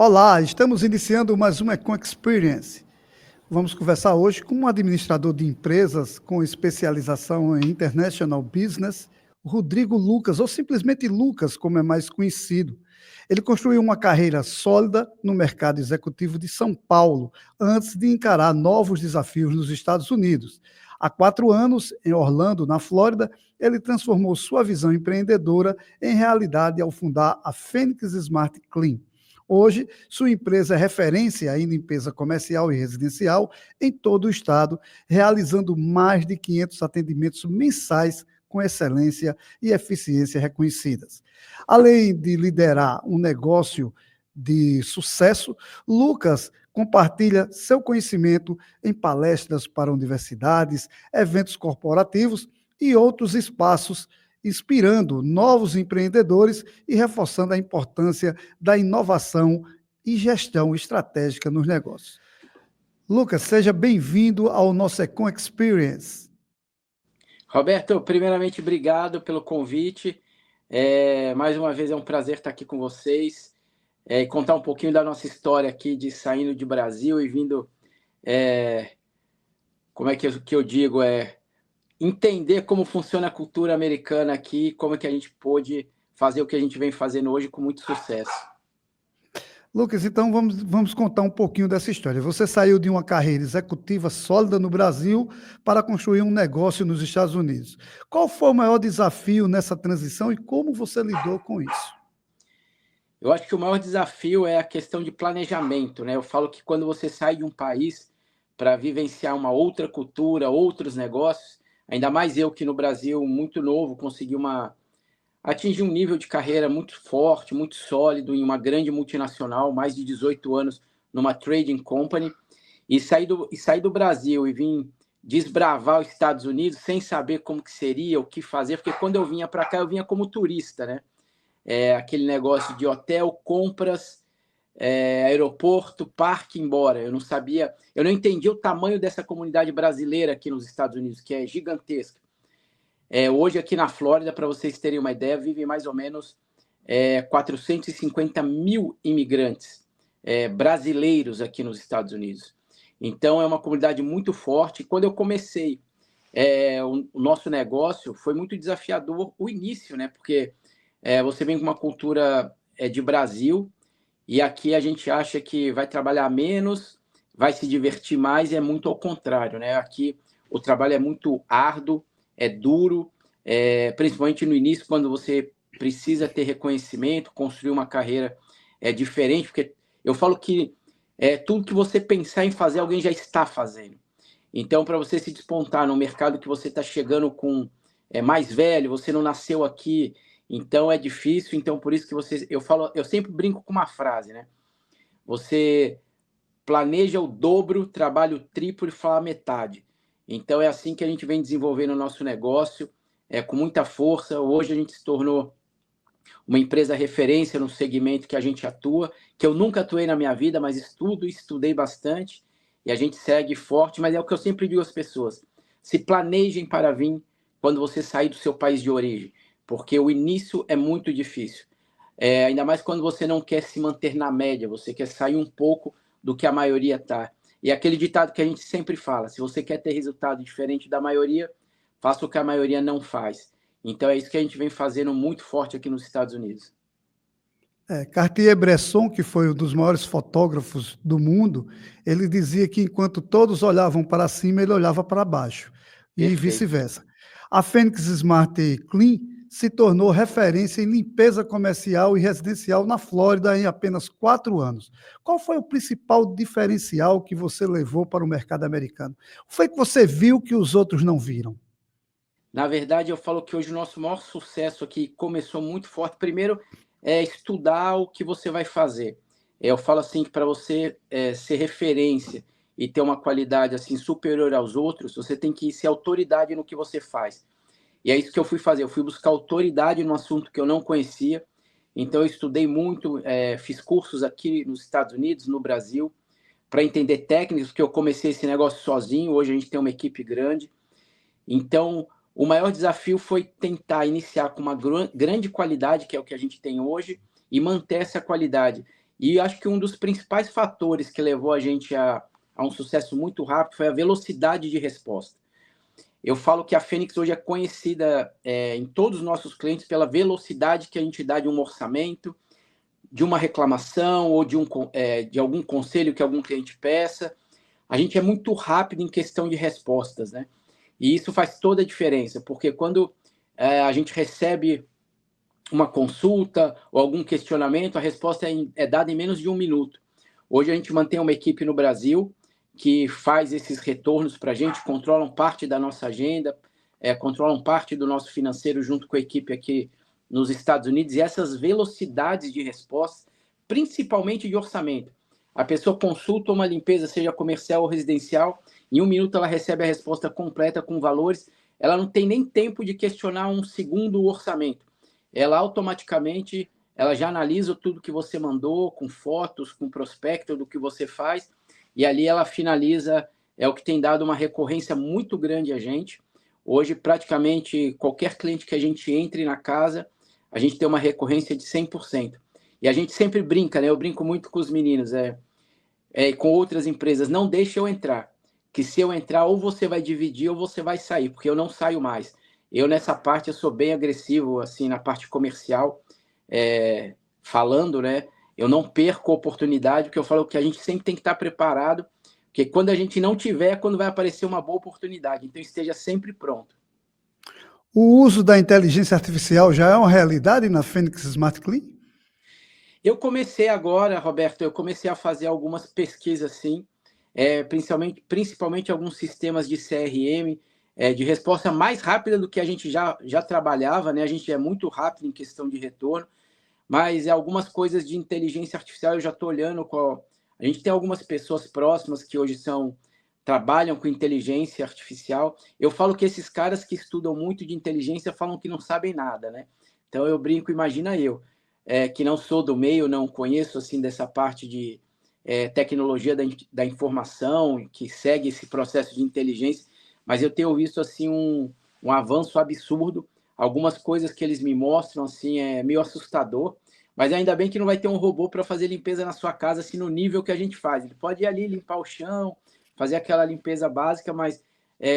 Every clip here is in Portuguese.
Olá, estamos iniciando mais uma Econ Experience. Vamos conversar hoje com um administrador de empresas com especialização em International Business, Rodrigo Lucas, ou simplesmente Lucas, como é mais conhecido. Ele construiu uma carreira sólida no mercado executivo de São Paulo, antes de encarar novos desafios nos Estados Unidos. Há 4 anos, em Orlando, na Flórida, ele transformou sua visão empreendedora em realidade ao fundar a Phoenix Smart Clean. Hoje, sua empresa é referência em limpeza comercial e residencial em todo o estado, realizando mais de 500 atendimentos mensais com excelência e eficiência reconhecidas. Além de liderar um negócio de sucesso, Lucas compartilha seu conhecimento em palestras para universidades, eventos corporativos e outros espaços, inspirando novos empreendedores e reforçando a importância da inovação e gestão estratégica nos negócios. Lucas, seja bem-vindo ao nosso Econ Experience. Roberto, primeiramente, obrigado pelo convite. Mais uma vez é um prazer estar aqui com vocês e contar um pouquinho da nossa história aqui de saindo de Brasil e vindo, como é que eu digo, entender como funciona a cultura americana aqui, como é que a gente pôde fazer o que a gente vem fazendo hoje com muito sucesso. Lucas, então vamos contar um pouquinho dessa história. Você saiu de uma carreira executiva sólida no Brasil para construir um negócio nos Estados Unidos. Qual foi o maior desafio nessa transição e como você lidou com isso? Eu acho que o maior desafio é a questão de planejamento, né? Eu falo que quando você sai de um país para vivenciar uma outra cultura, outros negócios, ainda mais eu que no Brasil, muito novo, consegui atingir um nível de carreira muito forte, muito sólido em uma grande multinacional, mais de 18 anos numa trading company, e sair do Brasil e vir desbravar os Estados Unidos sem saber como que seria, o que fazer, porque quando eu vinha para cá, eu vinha como turista, né? Aquele negócio de hotel, compras, aeroporto, parque, embora. Eu não sabia, eu não entendia o tamanho dessa comunidade brasileira aqui nos Estados Unidos, que é gigantesca. Hoje aqui na Flórida, para vocês terem uma ideia, vivem mais ou menos 450 mil imigrantes brasileiros aqui nos Estados Unidos. Então é uma comunidade muito forte. Quando eu comecei o nosso negócio, foi muito desafiador o início, né? Porque você vem com uma cultura de Brasil e aqui a gente acha que vai trabalhar menos, vai se divertir mais, e é muito ao contrário, né? Aqui o trabalho é muito árduo, é duro, principalmente no início, quando você precisa ter reconhecimento, construir uma carreira diferente, porque eu falo que tudo que você pensar em fazer, alguém já está fazendo. Então, para você se despontar no mercado que você está chegando com mais velho, você não nasceu aqui, então é difícil. Então, por isso que eu sempre brinco com uma frase, né? Você planeja o dobro, trabalha o triplo e fala a metade. Então é assim que a gente vem desenvolvendo o nosso negócio, com muita força. Hoje a gente se tornou uma empresa referência no segmento que a gente atua, que eu nunca atuei na minha vida, mas estudei bastante, e a gente segue forte. Mas é o que eu sempre digo às pessoas: se planejem para vir quando você sair do seu país de origem, porque o início é muito difícil. Ainda mais quando você não quer se manter na média, você quer sair um pouco do que a maioria está. E aquele ditado que a gente sempre fala: se você quer ter resultado diferente da maioria, faça o que a maioria não faz. Então é isso que a gente vem fazendo muito forte aqui nos Estados Unidos. Cartier-Bresson, que foi um dos maiores fotógrafos do mundo, ele dizia que enquanto todos olhavam para cima, ele olhava para baixo, e vice-versa. A Phoenix Smart Clean se tornou referência em limpeza comercial e residencial na Flórida em apenas 4 anos. Qual foi o principal diferencial que você levou para o mercado americano? O que foi que você viu que os outros não viram? Na verdade, eu falo que hoje o nosso maior sucesso aqui começou muito forte. Primeiro, é estudar o que você vai fazer. Eu falo assim que para você ser referência e ter uma qualidade assim superior aos outros, você tem que ser autoridade no que você faz. E é isso que eu fui fazer. Eu fui buscar autoridade num assunto que eu não conhecia. Então, eu estudei muito, fiz cursos aqui nos Estados Unidos, no Brasil, para entender técnicas, porque eu comecei esse negócio sozinho. Hoje a gente tem uma equipe grande. Então, o maior desafio foi tentar iniciar com uma grande qualidade, que é o que a gente tem hoje, e manter essa qualidade. E acho que um dos principais fatores que levou a gente a um sucesso muito rápido foi a velocidade de resposta. Eu falo que a Fênix hoje é conhecida em todos os nossos clientes pela velocidade que a gente dá de um orçamento, de uma reclamação ou de algum conselho que algum cliente peça. A gente é muito rápido em questão de respostas, né? E isso faz toda a diferença, porque quando a gente recebe uma consulta ou algum questionamento, a resposta é dada em menos de 1 minuto. Hoje a gente mantém uma equipe no Brasil que faz esses retornos para a gente, controlam parte da nossa agenda, controlam parte do nosso financeiro junto com a equipe aqui nos Estados Unidos, e essas velocidades de resposta, principalmente de orçamento. A pessoa consulta uma limpeza, seja comercial ou residencial, em 1 minuto ela recebe a resposta completa com valores, ela não tem nem tempo de questionar um segundo orçamento. Ela automaticamente ela já analisa tudo que você mandou, com fotos, com prospecto do que você faz, e ali ela finaliza, é o que tem dado uma recorrência muito grande a gente. Hoje, praticamente, qualquer cliente que a gente entre na casa, a gente tem uma recorrência de 100%. E a gente sempre brinca, né? Eu brinco muito com os meninos, com outras empresas, não deixe eu entrar, que se eu entrar, ou você vai dividir ou você vai sair, porque eu não saio mais. Eu, nessa parte, eu sou bem agressivo, assim, na parte comercial, falando, né? Eu não perco a oportunidade, porque eu falo que a gente sempre tem que estar preparado, porque quando a gente não tiver, é quando vai aparecer uma boa oportunidade. Então, esteja sempre pronto. O uso da inteligência artificial já é uma realidade na Fênix Smart Clean? Eu comecei agora, Roberto, eu comecei a fazer algumas pesquisas, sim, principalmente alguns sistemas de CRM, de resposta mais rápida do que a gente já trabalhava, né? A gente é muito rápido em questão de retorno, mas algumas coisas de inteligência artificial eu já estou olhando. A gente tem algumas pessoas próximas que hoje trabalham com inteligência artificial. Eu falo que esses caras que estudam muito de inteligência falam que não sabem nada, né? Então eu brinco, imagina eu, que não sou do meio, não conheço assim dessa parte de tecnologia da informação, que segue esse processo de inteligência, mas eu tenho visto assim um avanço absurdo. Algumas coisas que eles me mostram assim é meio assustador, mas ainda bem que não vai ter um robô para fazer limpeza na sua casa assim no nível que a gente faz. Ele pode ir ali limpar o chão, fazer aquela limpeza básica, mas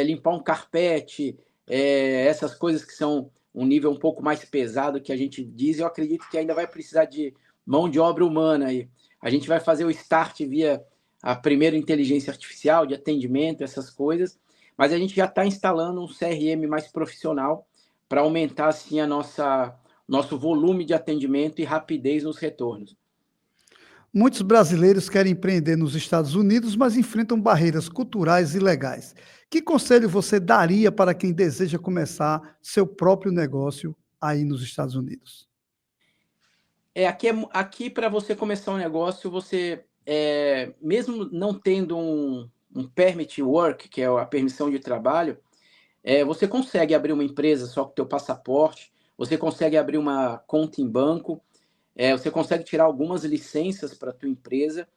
limpar um carpete, essas coisas que são um nível um pouco mais pesado que a gente diz, eu acredito que ainda vai precisar de mão de obra humana aí. A gente vai fazer o start via a primeira inteligência artificial de atendimento, essas coisas, mas a gente já está instalando um CRM mais profissional para aumentar assim nosso volume de atendimento e rapidez nos retornos. Muitos brasileiros querem empreender nos Estados Unidos, mas enfrentam barreiras culturais e legais. Que conselho você daria para quem deseja começar seu próprio negócio aí nos Estados Unidos? Aqui para você começar um negócio, você, mesmo não tendo um permit work, que é a permissão de trabalho, você consegue abrir uma empresa só com o teu passaporte, você consegue abrir uma conta em banco, você consegue tirar algumas licenças para a tua empresa,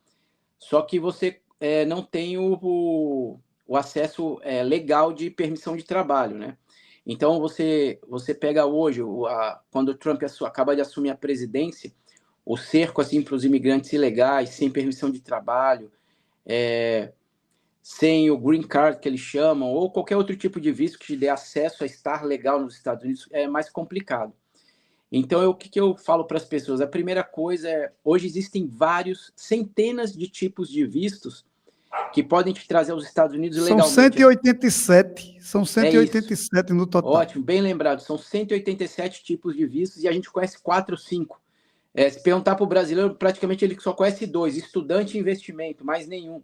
só que você não tem o acesso legal de permissão de trabalho, né? Então, você pega hoje, quando o Trump acaba de assumir a presidência, o cerco assim, para os imigrantes ilegais, sem permissão de trabalho, sem o green card que eles chamam, ou qualquer outro tipo de visto que te dê acesso a estar legal nos Estados Unidos, é mais complicado. Então, o que eu falo para as pessoas? A primeira coisa hoje existem centenas de tipos de vistos que podem te trazer aos Estados Unidos São legalmente. 187, são É isso. 187 no total. Ótimo, bem lembrado. São 187 tipos de vistos e a gente conhece 4 ou 5. Se perguntar para o brasileiro, praticamente ele só conhece 2, estudante e investimento, mais nenhum.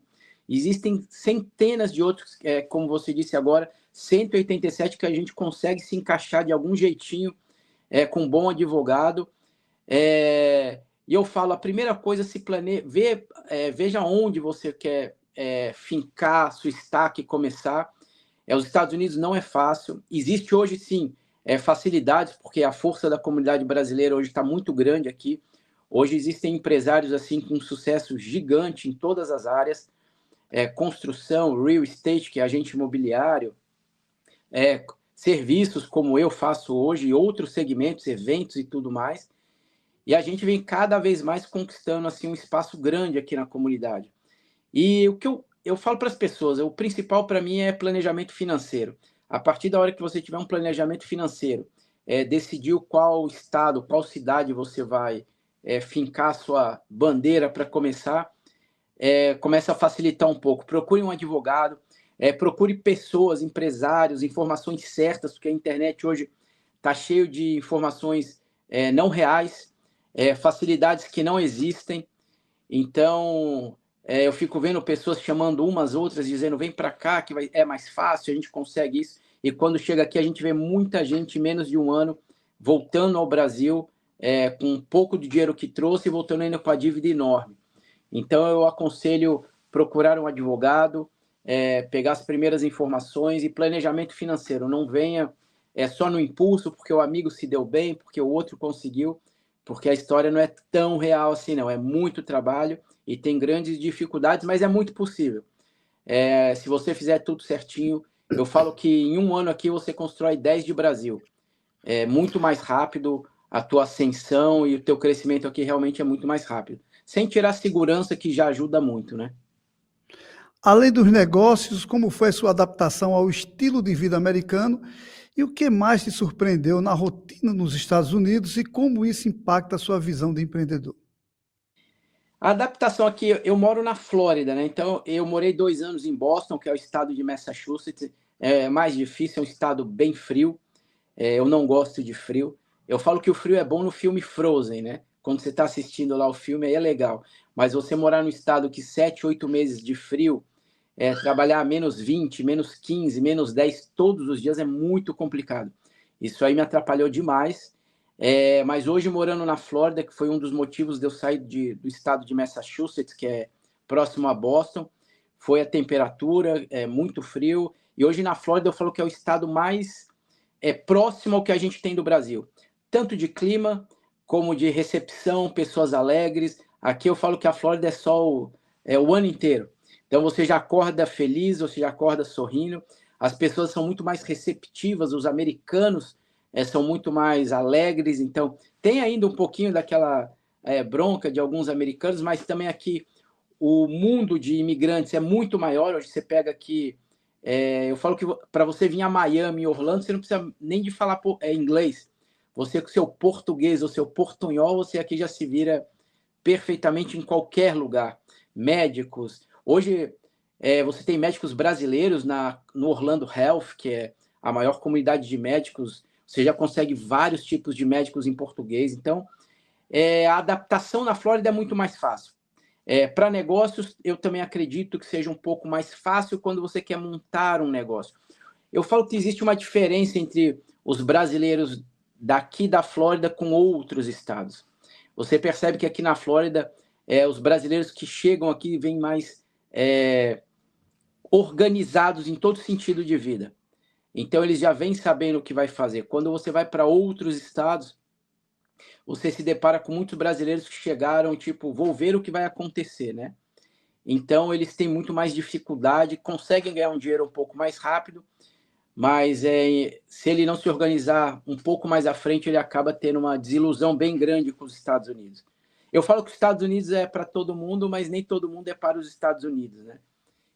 Existem centenas de outros, como você disse agora, 187 que a gente consegue se encaixar de algum jeitinho, com um bom advogado. E eu falo, a primeira coisa, veja onde você quer fincar sua estaca e começar. Os Estados Unidos não é fácil. Existe hoje, sim, facilidades, porque a força da comunidade brasileira hoje está muito grande aqui. Hoje existem empresários assim com um sucesso gigante em todas as áreas. Construção, real estate, que é agente imobiliário, serviços como eu faço hoje, e outros segmentos, eventos e tudo mais. E a gente vem cada vez mais conquistando assim, um espaço grande aqui na comunidade. E o que eu falo para as pessoas, o principal para mim é planejamento financeiro. A partir da hora que você tiver um planejamento financeiro, decidir qual estado, qual cidade você vai fincar a sua bandeira para começar, começa a facilitar um pouco. Procure um advogado, procure pessoas, empresários, informações certas, porque a internet hoje está cheio de informações não reais, facilidades que não existem. Então, eu fico vendo pessoas chamando umas outras, dizendo vem para cá que é mais fácil, a gente consegue isso. E quando chega aqui, a gente vê muita gente, em menos de um ano, voltando ao Brasil com um pouco de dinheiro que trouxe e voltando ainda com a dívida enorme. Então, eu aconselho procurar um advogado, pegar as primeiras informações e planejamento financeiro. Não venha só no impulso, porque o amigo se deu bem, porque o outro conseguiu, porque a história não é tão real assim, não. É muito trabalho e tem grandes dificuldades, mas é muito possível. Se você fizer tudo certinho, eu falo que em um ano aqui você constrói 10 de Brasil. É muito mais rápido a tua ascensão e o teu crescimento aqui realmente é muito mais rápido. Sem tirar a segurança, que já ajuda muito, né? Além dos negócios, como foi a sua adaptação ao estilo de vida americano e o que mais te surpreendeu na rotina nos Estados Unidos e como isso impacta a sua visão de empreendedor? A adaptação aqui, eu moro na Flórida, né? Então, eu morei 2 anos em Boston, que é o estado de Massachusetts. É mais difícil, é um estado bem frio. Eu não gosto de frio. Eu falo que o frio é bom no filme Frozen, né? Quando você está assistindo lá o filme, aí é legal. Mas você morar num estado que 7, 8 meses de frio, trabalhar a -20, -15, -10 todos os dias é muito complicado. Isso aí me atrapalhou demais. Mas hoje, morando na Flórida, que foi um dos motivos de eu sair do estado de Massachusetts, que é próximo a Boston, foi a temperatura, muito frio. E hoje na Flórida eu falo que é o estado mais próximo ao que a gente tem do Brasil. Tanto de clima, como de recepção, pessoas alegres. Aqui eu falo que a Flórida é só o ano inteiro. Então você já acorda feliz, você já acorda sorrindo. As pessoas são muito mais receptivas, os americanos são muito mais alegres. Então tem ainda um pouquinho daquela bronca de alguns americanos, mas também aqui o mundo de imigrantes é muito maior. Hoje você pega aqui, eu falo que para você vir a Miami, Orlando, você não precisa nem de falar inglês. Você com seu português ou seu portunhol, você aqui já se vira perfeitamente em qualquer lugar. Médicos. Hoje, você tem médicos brasileiros no Orlando Health, que é a maior comunidade de médicos. Você já consegue vários tipos de médicos em português. Então, a adaptação na Flórida é muito mais fácil. Para negócios, eu também acredito que seja um pouco mais fácil quando você quer montar um negócio. Eu falo que existe uma diferença entre os brasileiros daqui da Flórida com outros estados. Você percebe que aqui na Flórida, os brasileiros que chegam aqui vêm mais organizados em todo sentido de vida. Então, eles já vêm sabendo o que vai fazer. Quando você vai para outros estados, você se depara com muitos brasileiros que chegaram, tipo, vou ver o que vai acontecer, né? Então, eles têm muito mais dificuldade, conseguem ganhar um dinheiro um pouco mais rápido, mas se ele não se organizar um pouco mais à frente, ele acaba tendo uma desilusão bem grande com os Estados Unidos. Eu falo que os Estados Unidos é para todo mundo, mas nem todo mundo é para os Estados Unidos, né?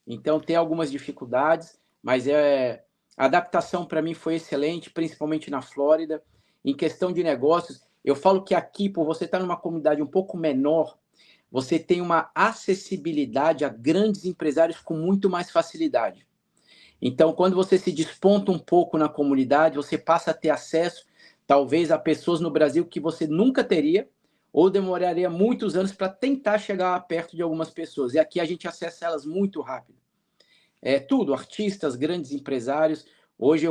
Então, tem algumas dificuldades, mas a adaptação para mim foi excelente, principalmente na Flórida. Em questão de negócios, eu falo que aqui, por você estar numa comunidade um pouco menor, você tem uma acessibilidade a grandes empresários com muito mais facilidade. Então, quando você se desponta um pouco na comunidade, você passa a ter acesso, talvez, a pessoas no Brasil que você nunca teria, ou demoraria muitos anos para tentar chegar perto de algumas pessoas. E aqui a gente acessa elas muito rápido. Tudo, artistas, grandes empresários. Hoje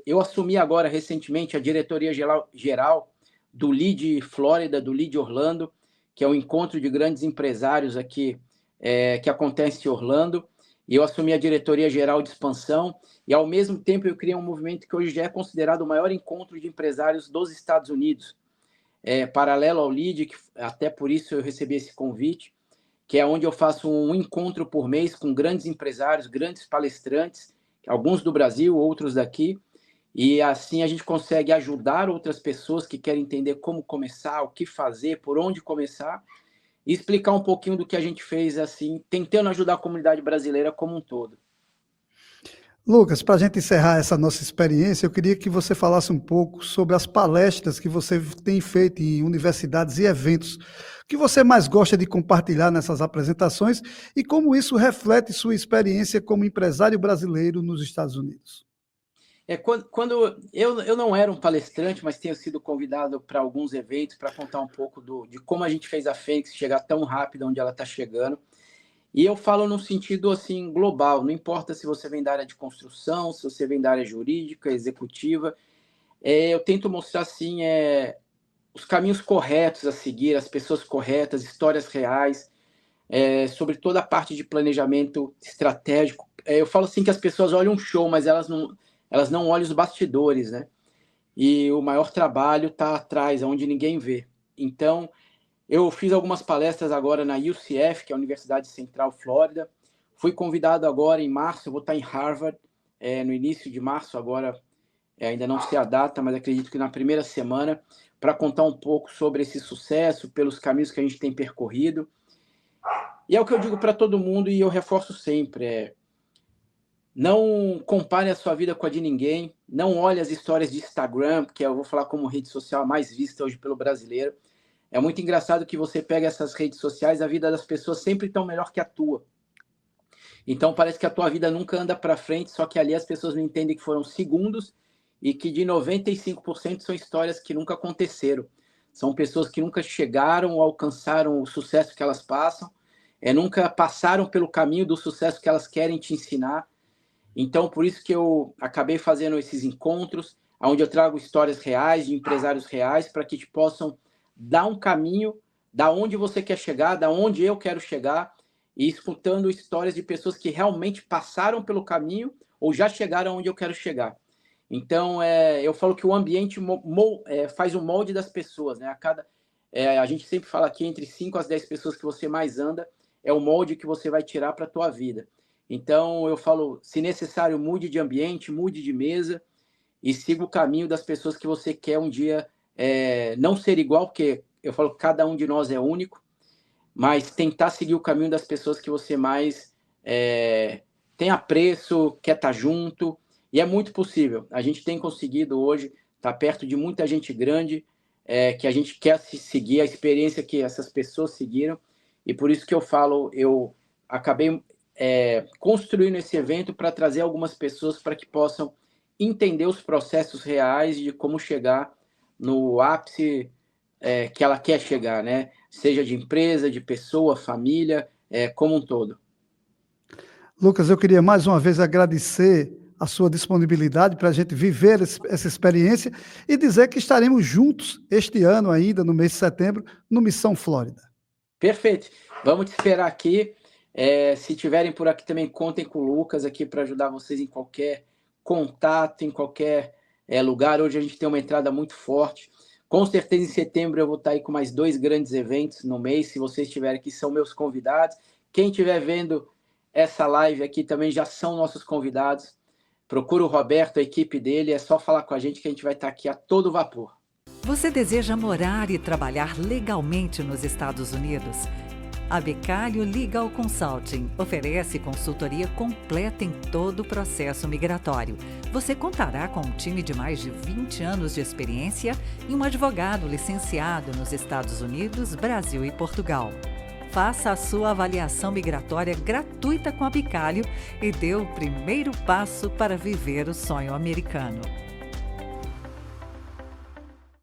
eu assumi agora, recentemente, a diretoria geral do Lead Flórida, do Lead Orlando, que é um encontro de grandes empresários aqui, que acontece em Orlando. E eu assumi a diretoria geral de expansão e, ao mesmo tempo, eu criei um movimento que hoje já é considerado o maior encontro de empresários dos Estados Unidos, paralelo ao Lead, que até por isso eu recebi esse convite, que é onde eu faço um encontro por mês com grandes empresários, grandes palestrantes, alguns do Brasil, outros daqui, E assim a gente consegue ajudar outras pessoas que querem entender como começar, o que fazer, por onde começar, e explicar um pouquinho do que a gente fez, assim, tentando ajudar a comunidade brasileira como um todo. Lucas, para a gente encerrar essa nossa experiência, eu queria que você falasse um pouco sobre as palestras que você tem feito em universidades e eventos. O que você mais gosta de compartilhar nessas apresentações e como isso reflete sua experiência como empresário brasileiro nos Estados Unidos? Quando eu não era um palestrante, mas tenho sido convidado para alguns eventos para contar um pouco de como a gente fez a Fênix chegar tão rápido onde ela está chegando. E eu falo num sentido assim global, não importa se você vem da área de construção, se você vem da área jurídica, executiva, eu tento mostrar assim os caminhos corretos a seguir, as pessoas corretas, histórias reais, sobre toda a parte de planejamento estratégico. Eu falo assim que as pessoas olham um show, mas elas não olham os bastidores, né? E o maior trabalho está atrás, onde ninguém vê. Então, eu fiz algumas palestras agora na UCF, que é a Universidade Central Flórida. Fui convidado agora em março, eu vou estar em Harvard, no início de março, agora ainda não sei a data, mas acredito que na primeira semana, para contar um pouco sobre esse sucesso, pelos caminhos que a gente tem percorrido. E é o que eu digo para todo mundo e eu reforço sempre, não compare a sua vida com a de ninguém, não olhe as histórias de Instagram, que eu vou falar como rede social mais vista hoje pelo brasileiro. É muito engraçado que você pega essas redes sociais, a vida das pessoas sempre tão melhor que a tua. Então parece que a tua vida nunca anda para frente, só que ali as pessoas não entendem que foram segundos e que de 95% são histórias que nunca aconteceram. São pessoas que nunca chegaram ou alcançaram o sucesso que elas passam, nunca passaram pelo caminho do sucesso que elas querem te ensinar. Então, por isso que eu acabei fazendo esses encontros, onde eu trago histórias reais, de empresários reais, para que te possam dar um caminho da onde você quer chegar, da onde eu quero chegar, e escutando histórias de pessoas que realmente passaram pelo caminho ou já chegaram onde eu quero chegar. Então, eu falo que o ambiente faz o molde das pessoas, né? A gente sempre fala aqui, entre 5 às 10 pessoas que você mais anda, é o molde que você vai tirar para a tua vida. Então, eu falo, se necessário, mude de ambiente, mude de mesa e siga o caminho das pessoas que você quer um dia não ser igual, porque eu falo que cada um de nós é único, mas tentar seguir o caminho das pessoas que você mais tem apreço, quer estar junto, e é muito possível. A gente tem conseguido hoje estar perto de muita gente grande, que a gente quer seguir a experiência que essas pessoas seguiram, e por isso que eu falo, eu acabei construindo esse evento para trazer algumas pessoas para que possam entender os processos reais de como chegar no ápice que ela quer chegar, né? Seja de empresa, de pessoa, família, como um todo. Lucas, eu queria mais uma vez agradecer a sua disponibilidade para a gente viver essa experiência e dizer que estaremos juntos este ano ainda, no mês de setembro, no Missão Flórida. Perfeito. Vamos te esperar aqui. Se tiverem por aqui também, contem com o Lucas aqui para ajudar vocês em qualquer contato, em qualquer lugar. Hoje a gente tem uma entrada muito forte. Com certeza em setembro eu vou estar aí com mais 2 grandes eventos no mês. Se vocês estiverem aqui, são meus convidados. Quem estiver vendo essa live aqui também já são nossos convidados. Procura o Roberto, a equipe dele. É só falar com a gente que a gente vai estar aqui a todo vapor. Você deseja morar e trabalhar legalmente nos Estados Unidos? A Becalho Legal Consulting oferece consultoria completa em todo o processo migratório. Você contará com um time de mais de 20 anos de experiência e um advogado licenciado nos Estados Unidos, Brasil e Portugal. Faça a sua avaliação migratória gratuita com a Becalho e dê o primeiro passo para viver o sonho americano.